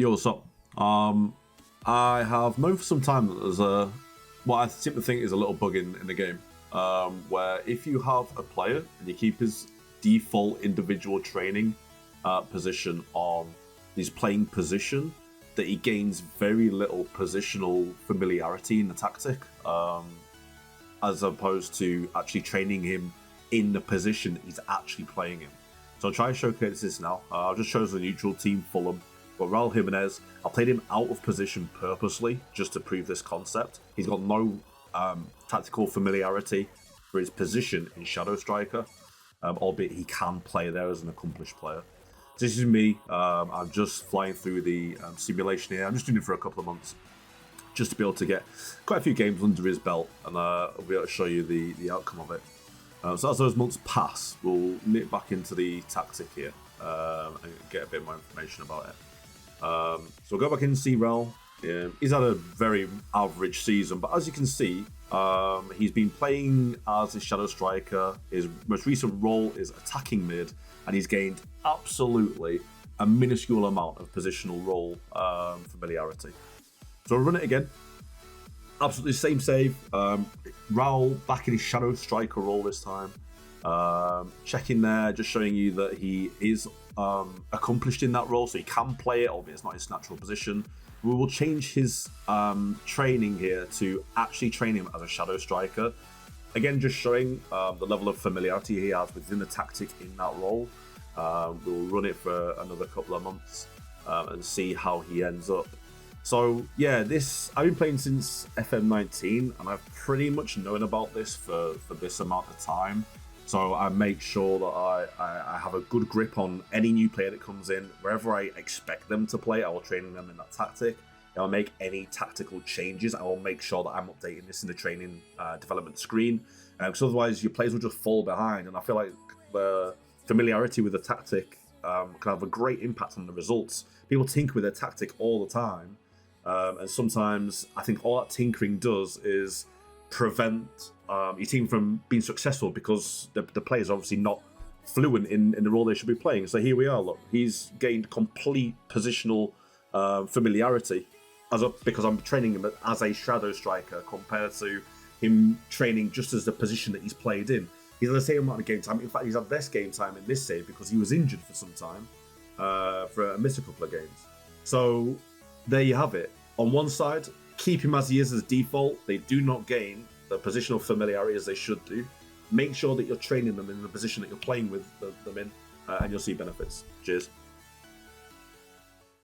Yo, what's up? I have known for some time that there's what I seem to think is a little bug in the game, where if you have a player and you keep his default individual training position on his playing position, that he gains very little positional familiarity in the tactic, as opposed to actually training him in the position that he's actually playing in. So I'll try and showcase this now. I've just chosen a neutral team, Fulham. But Raul Jimenez, I played him out of position purposely just to prove this concept. He's got no tactical familiarity for his position in Shadow Striker, albeit he can play there as an accomplished player. So this is me. I'm just flying through the simulation here. I'm just doing it for a couple of months, just to be able to get quite a few games under his belt, and I'll be able to show you the outcome of it. So as those months pass, we'll nip back into the tactic here and get a bit more information about it. So we'll go back in and see Raul. He's had a very average season, but as you can see, he's been playing as a Shadow Striker. His most recent role is attacking mid, and he's gained absolutely a minuscule amount of positional role familiarity. So we'll run it again. Absolutely same save. Raul back in his Shadow Striker role this time. Checking there, just showing you that he is accomplished in that role, so he can play it, albeit it's not his natural position. We will change his training here to actually train him as a Shadow Striker. Again, just showing the level of familiarity he has within the tactic in that role. We'll run it for another couple of months and see how he ends up. So yeah, I've been playing since FM19, and I've pretty much known about this for this amount of time. So I make sure that I have a good grip on any new player that comes in. Wherever I expect them to play, I will train them in that tactic. I'll make any tactical changes. I will make sure that I'm updating this in the training development screen. Because otherwise your players will just fall behind. And I feel like the familiarity with the tactic can have a great impact on the results. People tinker with their tactic all the time. And sometimes I think all that tinkering does is prevent your team from being successful, because the players are obviously not fluent in the role they should be playing. So here we are, look, he's gained complete positional familiarity because I'm training him as a Shadow Striker compared to him training just as the position that he's played in. He's had the same amount of game time. In fact, he's had less game time in this save because he was injured for some time, missed a couple of games. So there you have it. On one side, keep him as he is as default. They do not gain the positional familiarity as they should do. Make sure that you're training them in the position that you're playing with them in, and you'll see benefits. Cheers.